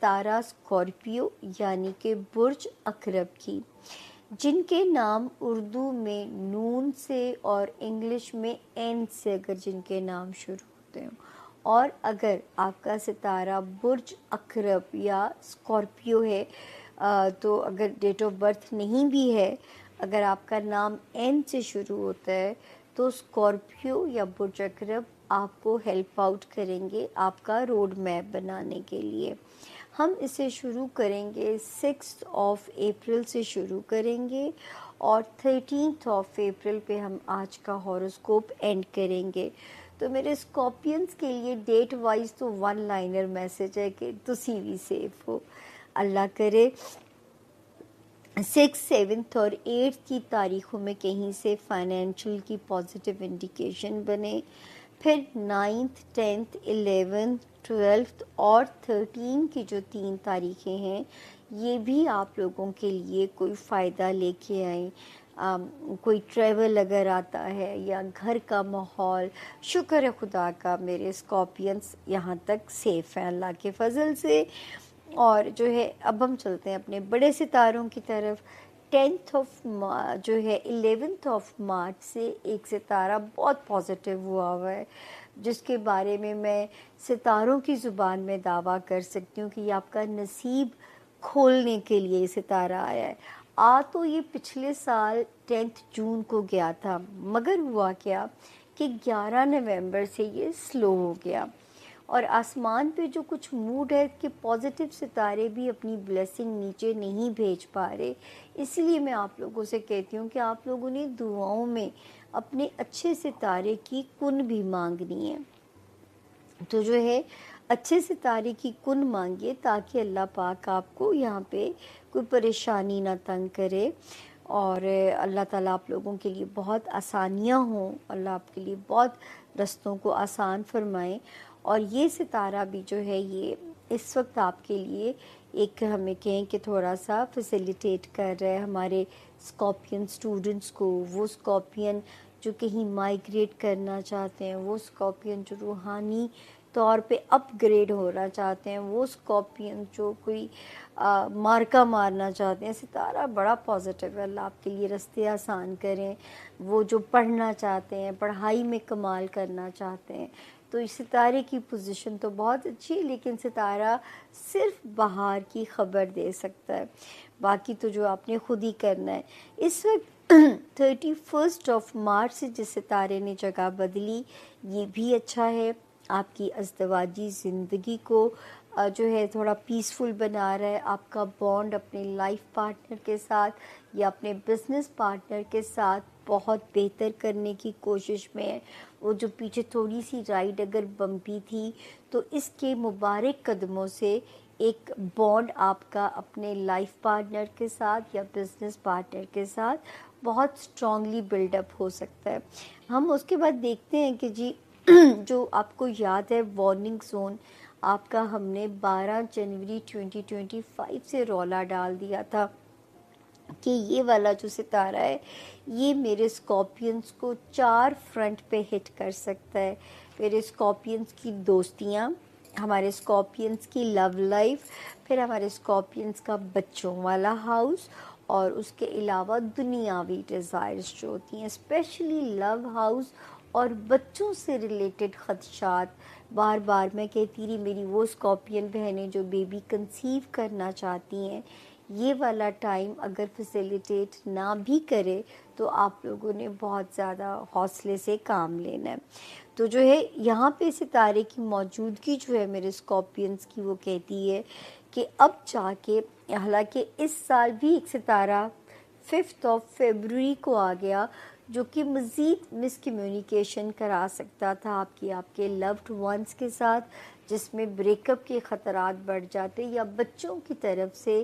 ستارہ اسکارپیو یعنی کہ برج عقرب کی، جن کے نام اردو میں نون سے اور انگلش میں این سے اگر جن کے نام شروع ہوتے ہیں، اور اگر آپ کا ستارہ برج عقرب یا اسکارپیو ہے تو اگر ڈیٹ آف برتھ نہیں بھی ہے، اگر آپ کا نام این سے شروع ہوتا ہے تو اسکارپیو یا برج عقرب آپ کو ہیلپ آؤٹ کریں گے آپ کا روڈ میپ بنانے کے لیے۔ ہم اسے شروع کریں گے 6 اپریل سے شروع کریں گے اور 13 اپریل پہ ہم آج کا ہاروسکوپ اینڈ کریں گے۔ تو میرے اسکارپینس کے لیے ڈیٹ وائز تو 1 لائنر میسج ہے کہ تسی بھی سیف ہو۔ اللہ کرے 6, 7 اور 8 کی تاریخوں میں کہیں سے فائنینشیل کی پازیٹیو انڈیکیشن بنے، پھر 9, 10, 11, 12 اور 13 کی جو 3 تاریخیں ہیں یہ بھی آپ لوگوں کے لیے کوئی فائدہ لے کے آئیں۔ کوئی ٹریول اگر آتا ہے یا گھر کا ماحول، شکر ہے خدا کا میرے اسکارپینس یہاں تک سیف ہیں اللہ کے فضل سے۔ اور جو ہے اب ہم چلتے ہیں اپنے بڑے ستاروں کی طرف۔ 11 مارچ سے ایک ستارہ بہت پازیٹیو ہوا ہے، جس کے بارے میں میں ستاروں کی زبان میں دعویٰ کر سکتی ہوں کہ یہ آپ کا نصیب کھولنے کے لیے یہ ستارہ آیا ہے۔ تو یہ پچھلے سال 10 جون کو گیا تھا، مگر ہوا کیا کہ 11 نومبر سے یہ سلو ہو گیا، اور آسمان پہ جو کچھ موڈ ہے کہ پازیٹیو ستارے بھی اپنی بلیسنگ نیچے نہیں بھیج پا رہے، اس لیے میں آپ لوگوں سے کہتی ہوں کہ آپ لوگوں نے دعاؤں میں اپنے اچھے ستارے کی کن بھی مانگنی ہے۔ تو جو ہے اچھے ستارے کی کن مانگیے تاکہ اللہ پاک آپ کو یہاں پہ کوئی پریشانی نہ تنگ کرے، اور اللہ تعالیٰ آپ لوگوں کے لیے بہت آسانیاں ہوں، اللہ آپ کے لیے بہت رستوں کو آسان فرمائیں۔ اور یہ ستارہ بھی جو ہے یہ اس وقت آپ کے لیے ایک ہمیں کہیں کہ تھوڑا سا فیسیلیٹیٹ کر رہا ہے ہمارے اسکارپین اسٹوڈنٹس کو، وہ اسکارپین جو کہیں مائگریٹ کرنا چاہتے ہیں، وہ اسکارپین جو روحانی طور پہ اپ گریڈ ہونا چاہتے ہیں، وہ اسکارپین جو کوئی مارکا مارنا چاہتے ہیں۔ ستارہ بڑا پازیٹیو ہے، اللہ آپ کے لیے رستے آسان کریں۔ وہ جو پڑھنا چاہتے ہیں، پڑھائی میں کمال کرنا چاہتے ہیں، تو اس ستارے کی پوزیشن تو بہت اچھی ہے، لیکن ستارہ صرف بہار کی خبر دے سکتا ہے، باقی تو جو آپ نے خود ہی کرنا ہے۔ اس وقت 31 مارچ سے جس ستارے نے جگہ بدلی یہ بھی اچھا ہے، آپ کی ازدواجی زندگی کو جو ہے تھوڑا پیسفل بنا رہا ہے۔ آپ کا بانڈ اپنے لائف پارٹنر کے ساتھ یا اپنے بزنس پارٹنر کے ساتھ بہت بہتر کرنے کی کوشش میں ہے۔ وہ جو پیچھے تھوڑی سی رائڈ اگر بمپی تھی تو اس کے مبارک قدموں سے ایک بانڈ آپ کا اپنے لائف پارٹنر کے ساتھ یا بزنس پارٹنر کے ساتھ بہت اسٹرانگلی بلڈ اپ ہو سکتا ہے۔ ہم اس کے بعد دیکھتے ہیں کہ جی جو آپ کو یاد ہے وارننگ زون آپ کا ہم نے 12 جنوری 2025 سے رولا ڈال دیا تھا کہ یہ والا جو ستارہ ہے یہ میرے اسکارپینس کو 4 فرنٹ پہ ہٹ کر سکتا ہے۔ میرے اسکارپینس کی دوستیاں، ہمارے اسکارپینس کی لو لائف، پھر ہمارے اسکارپینس کا بچوں والا ہاؤس، اور اس کے علاوہ دنیاوی ڈیزائرز جو ہوتی ہیں، اسپیشلی لو ہاؤس اور بچوں سے ریلیٹڈ خدشات۔ بار بار میں کہتی رہی میری وہ اسکارپین بہنیں جو بیبی کنسیو کرنا چاہتی ہیں، یہ والا ٹائم اگر فیسیلیٹیٹ نہ بھی کرے تو آپ لوگوں نے بہت زیادہ حوصلے سے کام لینا ہے۔ تو جو ہے یہاں پہ ستارے کی موجودگی جو ہے میرے اسکارپینس کی وہ کہتی ہے کہ اب جا کے، حالانکہ اس سال بھی ایک ستارہ 5 فروری کو آ گیا جو کہ مزید مس کمیونیکیشن کرا سکتا تھا آپ کے لوڈ ونس کے ساتھ، جس میں بریک اپ کے خطرات بڑھ جاتے یا بچوں کی طرف سے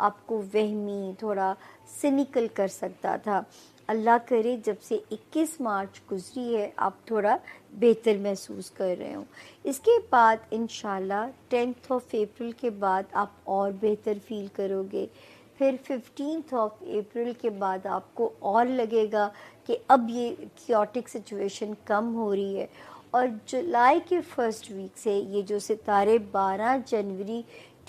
آپ کو وہمی تھوڑا سینیکل کر سکتا تھا۔ اللہ کرے جب سے 21 مارچ گزری ہے آپ تھوڑا بہتر محسوس کر رہے ہوں۔ اس کے بعد انشاءاللہ 10 اپریل کے بعد آپ اور بہتر فیل کرو گے، پھر 15 اپریل کے بعد آپ کو اور لگے گا کہ اب یہ کیوٹک سچویشن کم ہو رہی ہے، اور جولائی کے فرسٹ ویک سے یہ جو ستارے 12 جنوری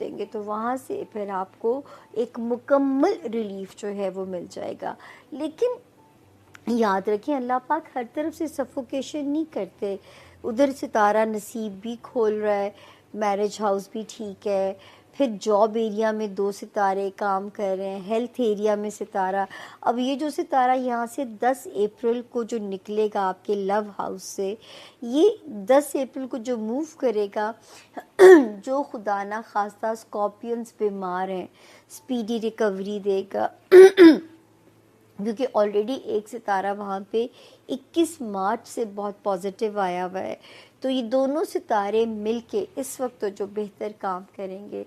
دیں گے تو وہاں سے پھر آپ کو ایک مکمل ریلیف جو ہے وہ مل جائے گا. لیکن یاد رکھیں اللہ پاک ہر طرف سے سفوکیشن نہیں کرتے. ادھر ستارہ نصیب بھی کھول رہا ہے, میرج ہاؤس بھی ٹھیک ہے, پھر جاب ایریا میں 2 ستارے کام کر رہے ہیں, ہیلتھ ایریا میں ستارہ. اب یہ جو ستارہ یہاں سے 10 اپریل کو جو نکلے گا آپ کے لو ہاؤس سے, یہ 10 اپریل کو جو موو کرے گا, جو خدا نہ خواستہ اسکارپینس بیمار ہیں اسپیڈی ریکوری دے گا, کیونکہ آلریڈی ایک ستارہ وہاں پہ 21 مارچ سے بہت پازیٹیو آیا ہوا ہے. تو یہ دونوں ستارے مل کے اس وقت تو جو بہتر کام کریں گے,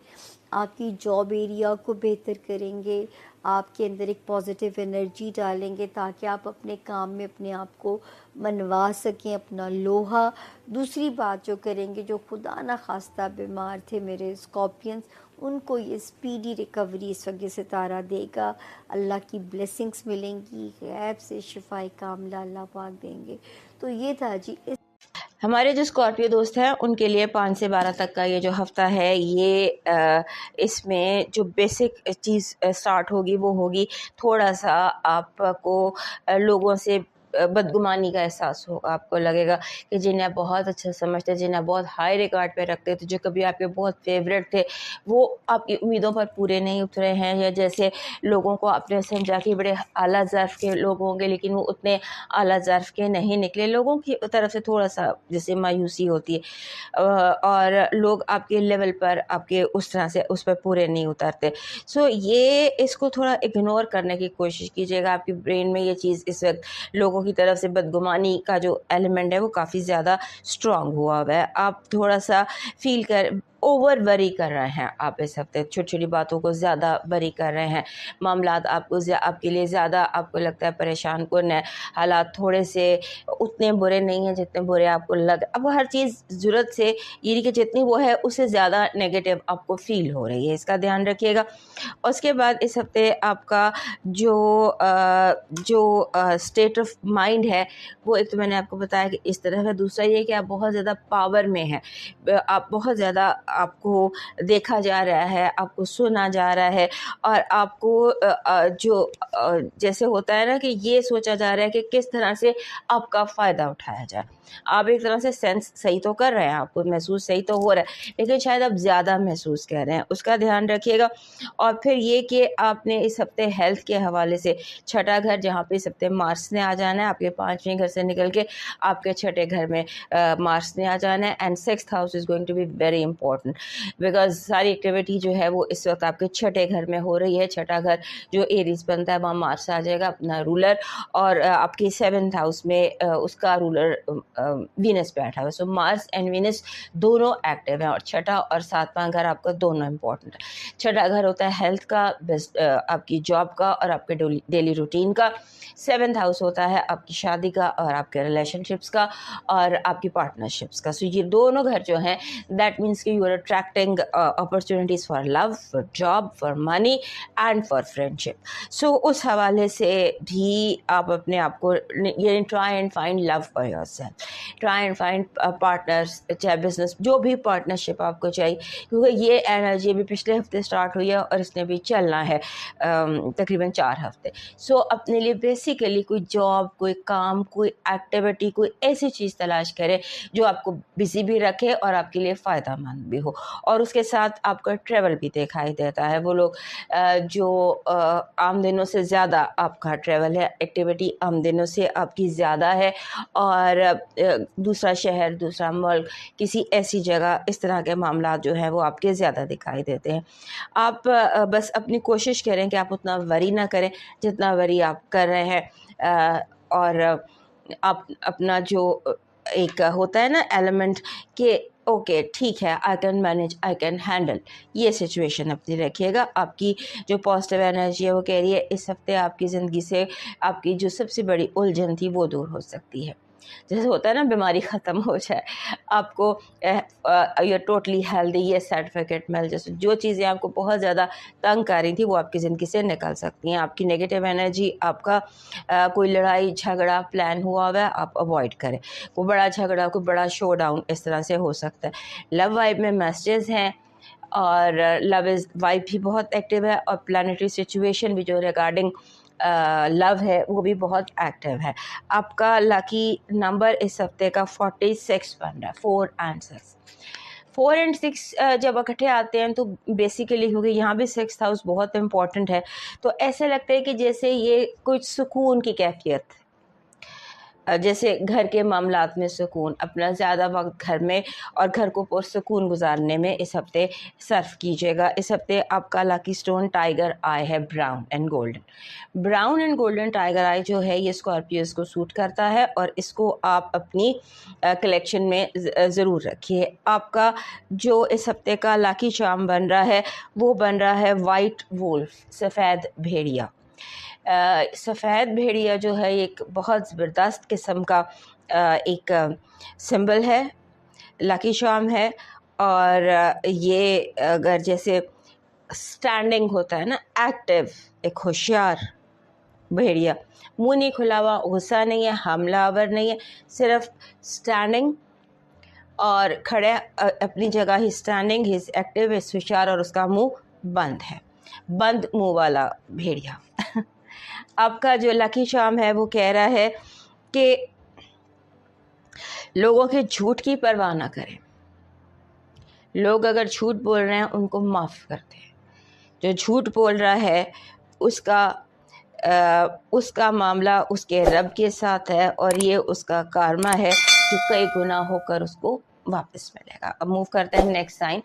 آپ کی جاب ایریا کو بہتر کریں گے, آپ کے اندر ایک پازیٹیو انرجی ڈالیں گے تاکہ آپ اپنے کام میں اپنے آپ کو منوا سکیں, اپنا لوہا. دوسری بات جو کریں گے, جو خدا نہ خواستہ بیمار تھے میرے اسکارپینس, ان کو یہ اسپیڈی ریکوری اس وقت یہ ستارہ دے گا. اللہ کی بلیسنگس ملیں گی, غیب سے شفائی کاملہ اللہ پاک دیں گے. تو یہ تھا جی. ہمارے جو اسکارپیو دوست ہیں ان کے لیے 5 سے 12 تک کا یہ جو ہفتہ ہے, یہ اس میں جو بیسک چیز سٹارٹ ہوگی وہ ہوگی تھوڑا سا آپ کو لوگوں سے بدگمانی کا احساس ہوگا. آپ کو لگے گا کہ جنہیں آپ بہت اچھا سمجھتے, جنہیں آپ بہت ہائی ریکارڈ پہ رکھتے تھے, جو کبھی آپ کے بہت فیوریٹ تھے, وہ آپ کی امیدوں پر پورے نہیں اترے ہیں, یا جیسے لوگوں کو آپ نے سمجھا کہ بڑے اعلیٰ ظرف کے لوگ ہوں گے لیکن وہ اتنے اعلیٰ ظرف کے نہیں نکلے. لوگوں کی طرف سے تھوڑا سا جیسے مایوسی ہوتی ہے, اور لوگ آپ کے لیول پر آپ کے اس طرح سے اس پہ پورے نہیں اترتے. سو یہ اس کو تھوڑا اگنور کرنے کی کوشش کیجیے گا. آپ کی برین میں یہ چیز اس وقت لوگوں کی طرف سے بدگمانی کا جو ایلیمنٹ ہے وہ کافی زیادہ اسٹرانگ ہوا ہوا ہے. آپ تھوڑا سا فیل کر اوور وری کر رہے ہیں, آپ اس ہفتے چھوٹی چھوٹی باتوں کو زیادہ وری کر رہے ہیں. معاملات آپ کے لیے زیادہ آپ کو لگتا ہے پریشان کن ہے. حالات تھوڑے سے اتنے برے نہیں ہیں جتنے برے آپ کو لگ. اب ہر چیز ضرورت سے یہ کہ جتنی وہ ہے اس سے زیادہ نیگیٹو آپ کو فیل ہو رہی ہے, اس کا دھیان رکھیے گا. اس کے بعد اس ہفتے آپ کا جو اسٹیٹ آف مائنڈ ہے وہ ایک تو میں نے آپ کو بتایا کہ اس طرح ہے. دوسرا یہ کہ آپ بہت زیادہ پاور میں ہیں, آپ بہت زیادہ آپ کو دیکھا جا رہا ہے, آپ کو سنا جا رہا ہے, اور آپ کو جو جیسے ہوتا ہے نا کہ یہ سوچا جا رہا ہے کہ کس طرح سے آپ کا فائدہ اٹھایا جائے. آپ ایک طرح سے سینس صحیح تو کر رہے ہیں, آپ کو محسوس صحیح تو ہو رہا ہے, لیکن شاید آپ زیادہ محسوس کر رہے ہیں, اس کا دھیان رکھیے گا. اور پھر یہ کہ آپ نے اس ہفتے ہیلتھ کے حوالے سے چھٹا گھر, جہاں پہ اس ہفتے مارس نے آ جانا ہے, آپ کے 5ویں گھر سے نکل کے آپ کے چھٹے گھر میں مارس نے آ جانا ہے. And 6th house is going to be very important because ساری ایکٹیویٹی جو ہے وہ اس وقت آپ کے چھٹے گھر میں ہو رہی ہے. چھٹا گھر جو ایریز بنتا ہے وہاں مارس آ جائے گا اپنا رولر, اور آپ کی 7th ہاؤس میں اس کا رولر وینس بیٹھا ہوا ہے. سو مارس اینڈ وینس دونوں ایکٹیو ہیں, اور چھٹا اور 7واں گھر آپ کا دونوں امپورٹنٹ ہے. چھٹا گھر ہوتا ہے ہیلتھ کا, آپ کی جاب کا اور آپ کے ڈیلی روٹین کا. 7th ہاؤس ہوتا ہے آپ کی شادی کا اور آپ کے ریلیشن شپس کا اور آپ کی پارٹنرشپس کا. سو یہ دونوں گھر جو ہیں دیٹ مینس کہ you are attracting opportunities for love, for job, for money and for friendship. So اس حوالے سے بھی آپ اپنے آپ کو یعنی try and find love for yourself, try and find partners, چاہے بزنس جو بھی پارٹنرشپ آپ کو چاہیے, کیونکہ یہ انرجی بھی پچھلے ہفتے اسٹارٹ ہوئی ہے اور اس نے بھی چلنا ہے تقریباً 4 ہفتے. سو اپنے لیے بیسیکلی کوئی جاب, کوئی کام, کوئی ایکٹیویٹی, کوئی ایسی چیز تلاش کرے جو آپ کو بزی بھی رکھے اور آپ کے لیے فائدہ مند بھی ہو. اور اس کے ساتھ آپ کا ٹریول بھی دکھائی دیتا ہے. وہ لوگ جو عام دنوں سے زیادہ آپ کا ٹریول ہے, ایکٹیویٹی عام دنوں سے آپ کی زیادہ ہے, اور دوسرا شہر, دوسرا ملک, کسی ایسی جگہ, اس طرح کے معاملات جو ہیں وہ آپ کے زیادہ دکھائی دیتے ہیں. آپ بس اپنی کوشش کریں کہ آپ اتنا وری نہ کریں جتنا وری آپ کر رہے ہیں, اور آپ اپنا جو ایک ہوتا ہے نا ایلیمنٹ کہ اوکے ٹھیک ہے, I can manage, I can handle, یہ سچویشن اپنی رکھیے گا. آپ کی جو پازیٹیو انرجی ہے وہ کہہ رہی ہے اس ہفتے آپ کی زندگی سے آپ کی جو سب سے بڑی الجھن تھی وہ دور ہو سکتی ہے. جیسے ہوتا ہے نا بیماری ختم ہو جائے, آپ کو یو ٹوٹلی ہیلدی, یہ سرٹیفکیٹ مل جیسے جو چیزیں آپ کو بہت زیادہ تنگ کر رہی تھیں وہ آپ کی زندگی سے نکل سکتی ہیں. آپ کی نگیٹو انرجی, آپ کا کوئی لڑائی جھگڑا پلان ہوا ہوا ہے آپ اوائڈ کریں. کوئی بڑا جھگڑا, کوئی بڑا شو ڈاؤن اس طرح سے ہو سکتا ہے. لو وائب میں میسیجز ہیں اور لو از وائب بھی بہت ایکٹیو ہے, اور پلانیٹری سچویشن بھی جو ریگارڈنگ لو ہے وہ بھی بہت ایکٹیو ہے. آپ کا لاکی نمبر اس ہفتے کا 46 بن رہا ہے, 4 and 6. 4 and 6 جب اکٹھے آتے ہیں تو بیسیکلی کیونکہ یہاں بھی 6th ہاؤس بہت امپورٹنٹ ہے, تو ایسے لگتا ہے کہ جیسے یہ کچھ سکون کی کیفیت, جیسے گھر کے معاملات میں سکون, اپنا زیادہ وقت گھر میں اور گھر کو پرسکون گزارنے میں اس ہفتے صرف کیجیے گا. اس ہفتے آپ کا لاکی سٹون ٹائیگر آئی ہے brown and golden. Brown and golden tiger eye جو ہے یہ اسکارپیوز کو سوٹ کرتا ہے, اور اس کو آپ اپنی کلیکشن میں ضرور رکھیے. آپ کا جو اس ہفتے کا لاکی چارم بن رہا ہے وہ بن رہا ہے وائٹ وولف, سفید بھیڑیا. سفید بھیڑیا جو ہے ایک بہت زبردست قسم کا ایک سمبل ہے, لاکی چارم ہے, اور یہ اگر جیسے اسٹینڈنگ ہوتا ہے نا, ایکٹیو, ایک ہوشیار بھیڑیا, منہ نہیں کھلا ہوا, غصہ نہیں ہے, حملہ آور نہیں ہے, صرف اسٹینڈنگ اور کھڑے اپنی جگہ ہی, اسٹینڈنگ ہی ایکٹیو, ہے ہوشیار, اور اس کا منہ بند ہے, بند منہ والا بھیڑیا. آپ کا جو لاکی چارم ہے وہ کہہ رہا ہے کہ لوگوں کے جھوٹ کی پرواہ نہ کریں. لوگ اگر جھوٹ بول رہے ہیں ان کو معاف کرتے ہیں. جو جھوٹ بول رہا ہے اس کا معاملہ اس کے رب کے ساتھ ہے, اور یہ اس کا کارما ہے جو کئی گنا ہو کر اس کو واپس ملے گا. اب موو کرتے ہیں نیکسٹ سائن,